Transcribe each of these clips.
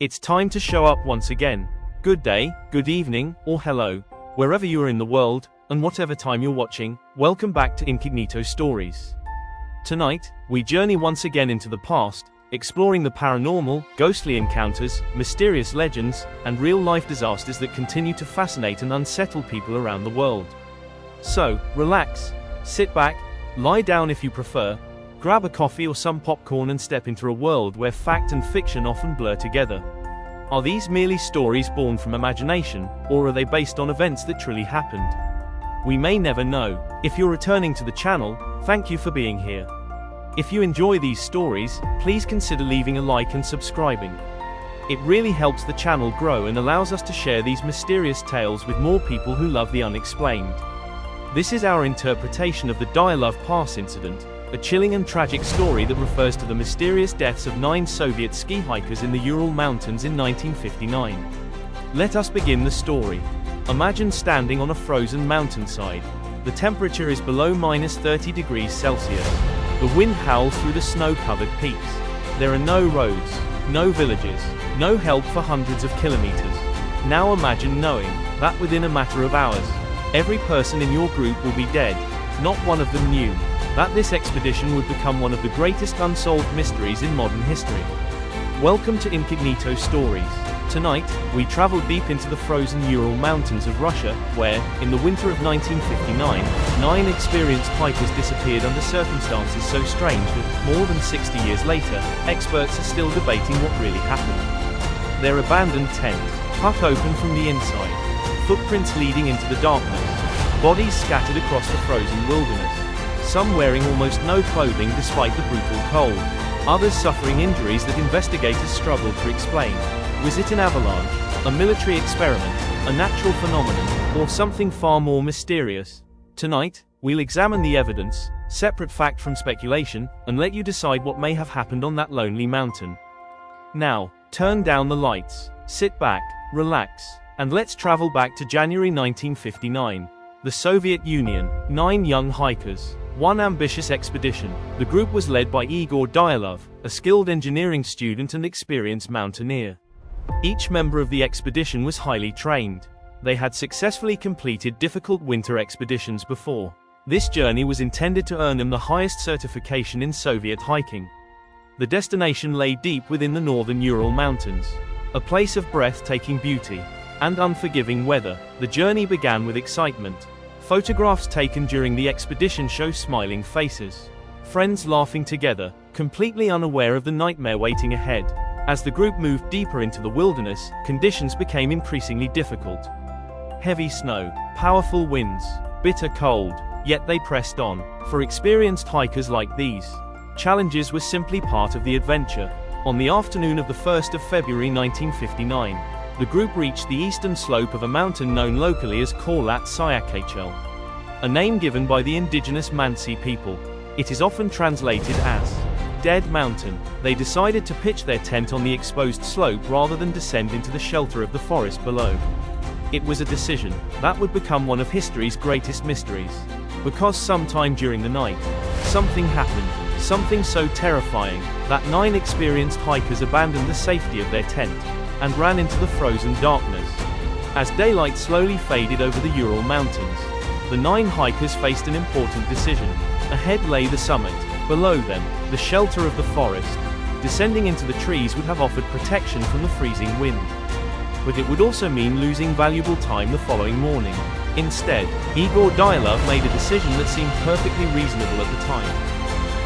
It's time to show up once again. Good day, good evening, or hello, wherever you are in the world, and whatever time you're watching, welcome back to Incognito Stories. Tonight, we journey once again into the past, exploring the paranormal, ghostly encounters, mysterious legends, and real-life disasters that continue to fascinate and unsettle people around the world. So, relax, sit back, lie down if you prefer, grab a coffee or some popcorn and step into a world where fact and fiction often blur together. Are these merely stories born from imagination, or are they based on events that truly happened? We may never know. If you're returning to the channel, thank you for being here. If you enjoy these stories, please consider leaving a like and subscribing. It really helps the channel grow and allows us to share these mysterious tales with more people who love the unexplained. This is our interpretation of the Dyatlov Pass incident, a chilling and tragic story that refers to the mysterious deaths of 9 Soviet ski hikers in the Ural Mountains in 1959. Let us begin the story. Imagine standing on a frozen mountainside. The temperature is below -30 degrees Celsius. The wind howls through the snow-covered peaks. There are no roads, no villages, no help for hundreds of kilometers. Now imagine knowing that within a matter of hours, every person in your group will be dead. Not one of them knew that this expedition would become one of the greatest unsolved mysteries in modern history. Welcome to Incognito Stories. Tonight, we travel deep into the frozen Ural Mountains of Russia, where, in the winter of 1959, 9 experienced hikers disappeared under circumstances so strange that, more than 60 years later, experts are still debating what really happened. Their abandoned tent, cut open from the inside, footprints leading into the darkness, bodies scattered across the frozen wilderness. Some wearing almost no clothing despite the brutal cold. Others suffering injuries that investigators struggled to explain. Was it an avalanche, a military experiment, a natural phenomenon, or something far more mysterious? Tonight, we'll examine the evidence, separate fact from speculation, and let you decide what may have happened on that lonely mountain. Now, turn down the lights, sit back, relax, and let's travel back to January 1959. The Soviet Union, 9 young hikers. One ambitious expedition. The group was led by Igor Dyatlov, a skilled engineering student and experienced mountaineer. Each member of the expedition was highly trained. They had successfully completed difficult winter expeditions before. This journey was intended to earn them the highest certification in Soviet hiking. The destination lay deep within the northern Ural Mountains, a place of breathtaking beauty and unforgiving weather. The journey began with excitement. Photographs taken during the expedition show smiling faces, friends laughing together, completely unaware of the nightmare waiting ahead. As the group moved deeper into the wilderness, conditions became increasingly difficult. Heavy snow, powerful winds, bitter cold, yet they pressed on. For experienced hikers like these, challenges were simply part of the adventure. On the afternoon of the 1st of February 1959, the group reached the eastern slope of a mountain known locally as Korlat Syakachel, a name given by the indigenous Mansi people. It is often translated as Dead Mountain. They decided to pitch their tent on the exposed slope rather than descend into the shelter of the forest below. It was a decision that would become one of history's greatest mysteries, because sometime during the night, something happened, something so terrifying that 9 experienced hikers abandoned the safety of their tent and ran into the frozen darkness. As daylight slowly faded over the Ural Mountains, the 9 hikers faced an important decision. Ahead lay the summit, below them, the shelter of the forest. Descending into the trees would have offered protection from the freezing wind, but it would also mean losing valuable time the following morning. Instead, Igor Dyatlov made a decision that seemed perfectly reasonable at the time.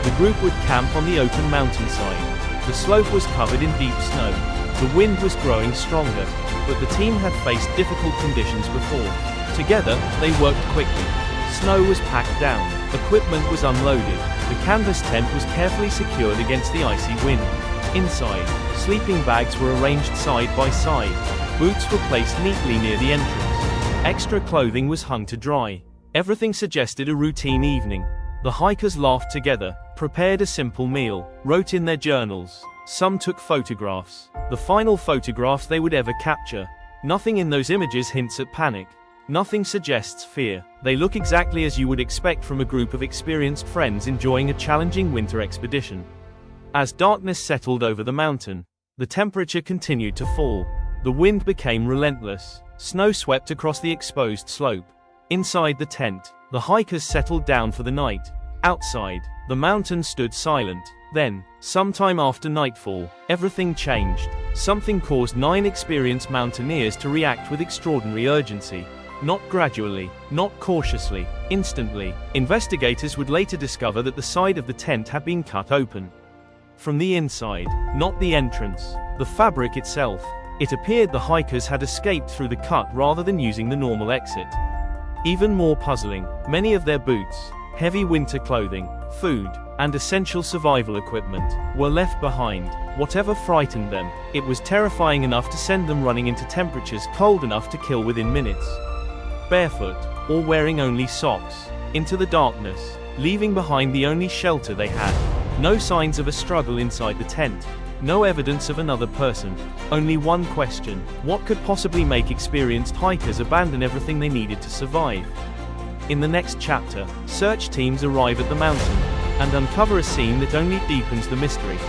The group would camp on the open mountainside. The slope was covered in deep snow. The wind was growing stronger, but the team had faced difficult conditions before. Together, they worked quickly. Snow was packed down, equipment was unloaded, the canvas tent was carefully secured against the icy wind. Inside, sleeping bags were arranged side by side, boots were placed neatly near the entrance. Extra clothing was hung to dry. Everything suggested a routine evening. The hikers laughed together, prepared a simple meal, wrote in their journals. Some took photographs, the final photographs they would ever capture. Nothing in those images hints at panic. Nothing suggests fear. They look exactly as you would expect from a group of experienced friends enjoying a challenging winter expedition. As darkness settled over the mountain, The temperature continued to fall. The wind became relentless. Snow swept across the exposed slope. Inside the tent, the hikers settled down for the night. Outside, the mountain stood silent. Then, sometime after nightfall, everything changed. Something caused 9 experienced mountaineers to react with extraordinary urgency. Not gradually, not cautiously, instantly. Investigators would later discover that the side of the tent had been cut open. From the inside, not the entrance, the fabric itself. It appeared the hikers had escaped through the cut rather than using the normal exit. Even more puzzling, many of their boots, heavy winter clothing, food, and essential survival equipment were left behind. Whatever frightened them, it was terrifying enough to send them running into temperatures cold enough to kill within minutes. Barefoot, or wearing only socks, into the darkness, leaving behind the only shelter they had. No signs of a struggle inside the tent. No evidence of another person. Only one question: what could possibly make experienced hikers abandon everything they needed to survive? In the next chapter, search teams arrive at the mountain and uncover a scene that only deepens the mystery.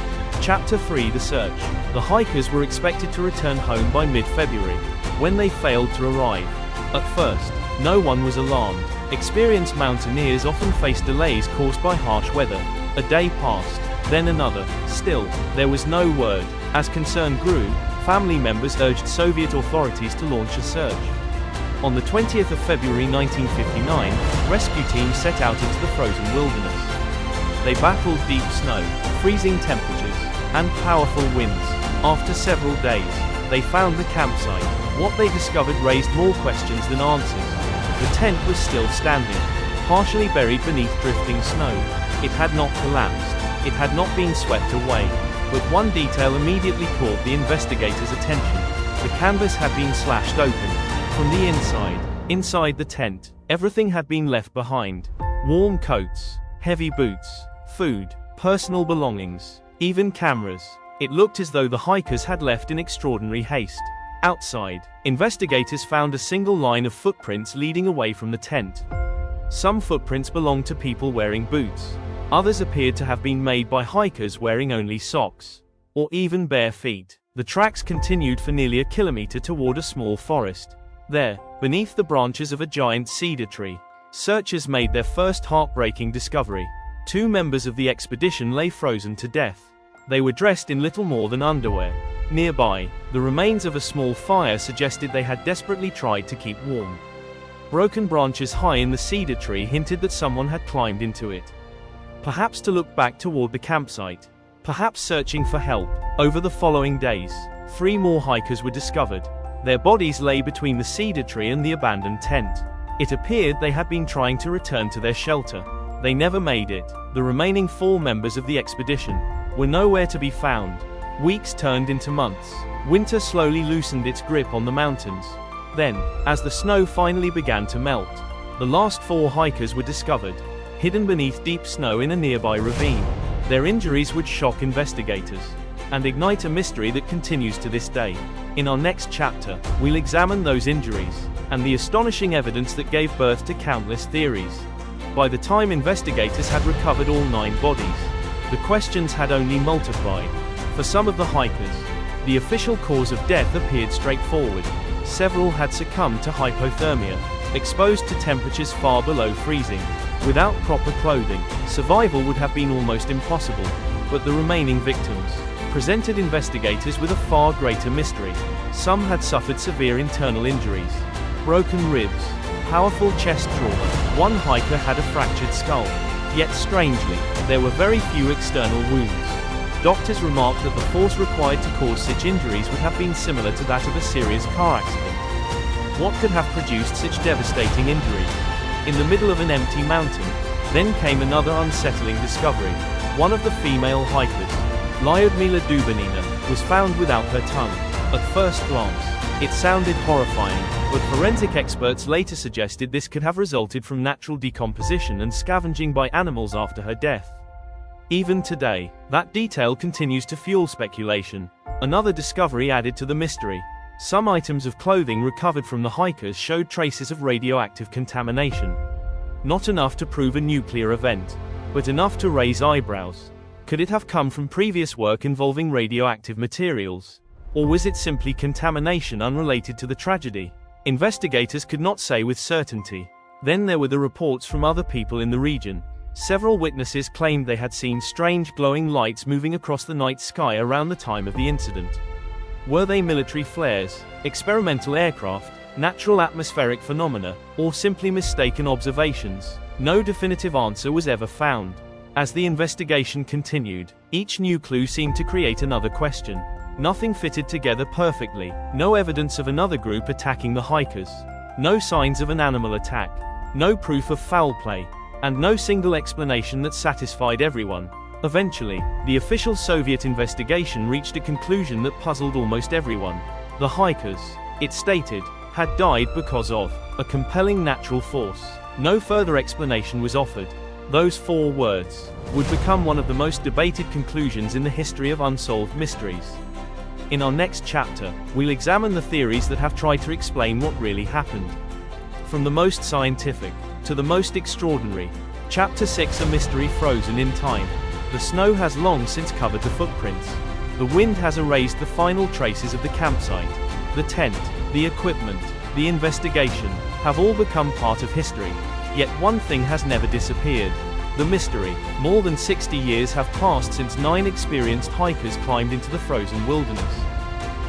Chapter 3: The Search. The hikers were expected to return home by mid-February, when they failed to arrive. At first, no one was alarmed. Experienced mountaineers often face delays caused by harsh weather. A day passed, then another. Still, there was no word. As concern grew, family members urged Soviet authorities to launch a search. On the 20th of February 1959, rescue teams set out into the frozen wilderness. They battled deep snow, freezing temperatures, and powerful winds. After several days, they found the campsite. What they discovered raised more questions than answers. The tent was still standing, partially buried beneath drifting snow. It had not collapsed. It had not been swept away. But one detail immediately caught the investigators' attention. The canvas had been slashed open. From the inside the tent, everything had been left behind. Warm coats, heavy boots, food, personal belongings, even cameras. It looked as though the hikers had left in extraordinary haste. Outside, investigators found a single line of footprints leading away from the tent. Some footprints belonged to people wearing boots. Others appeared to have been made by hikers wearing only socks, or even bare feet. The tracks continued for nearly a kilometer toward a small forest. There, beneath the branches of a giant cedar tree, searchers made their first heartbreaking discovery. 2 members of the expedition lay frozen to death. They were dressed in little more than underwear. Nearby, the remains of a small fire suggested they had desperately tried to keep warm. Broken branches high in the cedar tree hinted that someone had climbed into it. Perhaps to look back toward the campsite. Perhaps searching for help. Over the following days, 3 more hikers were discovered. Their bodies lay between the cedar tree and the abandoned tent. It appeared they had been trying to return to their shelter. They never made it. The remaining 4 members of the expedition were nowhere to be found. Weeks turned into months. Winter slowly loosened its grip on the mountains. Then, as the snow finally began to melt, the last 4 hikers were discovered, hidden beneath deep snow in a nearby ravine. Their injuries would shock investigators and ignite a mystery that continues to this day. In our next chapter, we'll examine those injuries and the astonishing evidence that gave birth to countless theories. By the time investigators had recovered all 9 bodies, the questions had only multiplied. For some of the hikers, the official cause of death appeared straightforward. Several had succumbed to hypothermia, exposed to temperatures far below freezing. Without proper clothing, survival would have been almost impossible. But the remaining victims presented investigators with a far greater mystery. Some had suffered severe internal injuries, broken ribs, powerful chest trauma. One hiker had a fractured skull. Yet strangely, there were very few external wounds. Doctors remarked that the force required to cause such injuries would have been similar to that of a serious car accident. What could have produced such devastating injuries? In the middle of an empty mountain, then came another unsettling discovery. One of the female hikers, Lyudmila Dubanina, was found without her tongue. At first glance, it sounded horrifying, but forensic experts later suggested this could have resulted from natural decomposition and scavenging by animals after her death. Even today, that detail continues to fuel speculation. Another discovery added to the mystery. Some items of clothing recovered from the hikers showed traces of radioactive contamination. Not enough to prove a nuclear event, but enough to raise eyebrows. Could it have come from previous work involving radioactive materials? Or was it simply contamination unrelated to the tragedy? Investigators could not say with certainty. Then there were the reports from other people in the region. Several witnesses claimed they had seen strange glowing lights moving across the night sky around the time of the incident. Were they military flares, experimental aircraft, natural atmospheric phenomena, or simply mistaken observations? No definitive answer was ever found. As the investigation continued, each new clue seemed to create another question. Nothing fitted together perfectly. No evidence of another group attacking the hikers. No signs of an animal attack. No proof of foul play. And no single explanation that satisfied everyone. Eventually, the official Soviet investigation reached a conclusion that puzzled almost everyone. The hikers, it stated, had died because of a compelling natural force. No further explanation was offered. Those 4 words would become one of the most debated conclusions in the history of unsolved mysteries. In our next chapter, we'll examine the theories that have tried to explain what really happened. From the most scientific to the most extraordinary. Chapter 6: A mystery frozen in time. The snow has long since covered the footprints. The wind has erased the final traces of the campsite. The tent, the equipment, the investigation, have all become part of history. Yet one thing has never disappeared. The mystery. More than 60 years have passed since 9 experienced hikers climbed into the frozen wilderness,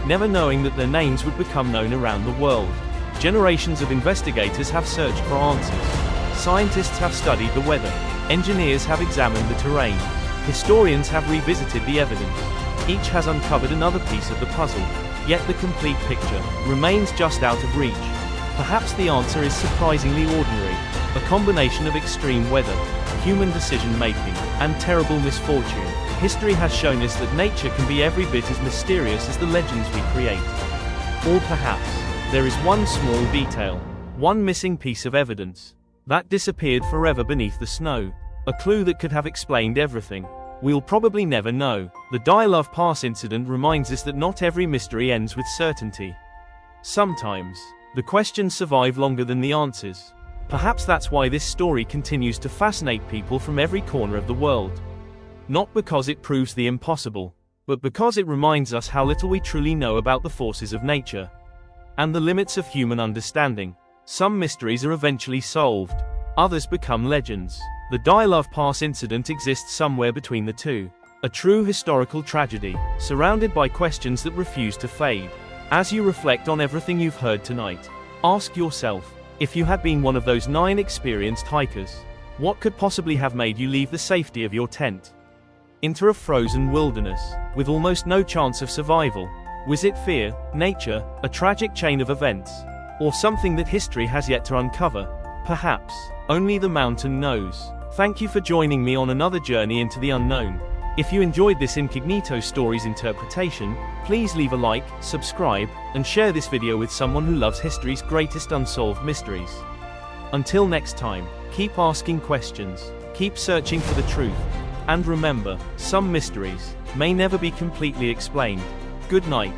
never knowing that their names would become known around the world. Generations of investigators have searched for answers. Scientists have studied the weather. Engineers have examined the terrain. Historians have revisited the evidence. Each has uncovered another piece of the puzzle. Yet the complete picture remains just out of reach. Perhaps the answer is surprisingly ordinary. A combination of extreme weather, human decision-making, and terrible misfortune. History has shown us that nature can be every bit as mysterious as the legends we create. Or perhaps, there is one small detail, one missing piece of evidence, that disappeared forever beneath the snow. A clue that could have explained everything. We'll probably never know. The Dyatlov Pass incident reminds us that not every mystery ends with certainty. Sometimes, the questions survive longer than the answers. Perhaps that's why this story continues to fascinate people from every corner of the world. Not because it proves the impossible, but because it reminds us how little we truly know about the forces of nature and the limits of human understanding. Some mysteries are eventually solved, others become legends. The Dyatlov Pass incident exists somewhere between the two. A true historical tragedy, surrounded by questions that refuse to fade. As you reflect on everything you've heard tonight, ask yourself, if you had been one of those 9 experienced hikers, what could possibly have made you leave the safety of your tent into a frozen wilderness, with almost no chance of survival? Was it fear, nature, a tragic chain of events, or something that history has yet to uncover? Perhaps only the mountain knows. Thank you for joining me on another journey into the unknown. If you enjoyed this Incognito Stories interpretation, please leave a like, subscribe, and share this video with someone who loves history's greatest unsolved mysteries. Until next time, keep asking questions, keep searching for the truth, and remember, some mysteries may never be completely explained. Good night.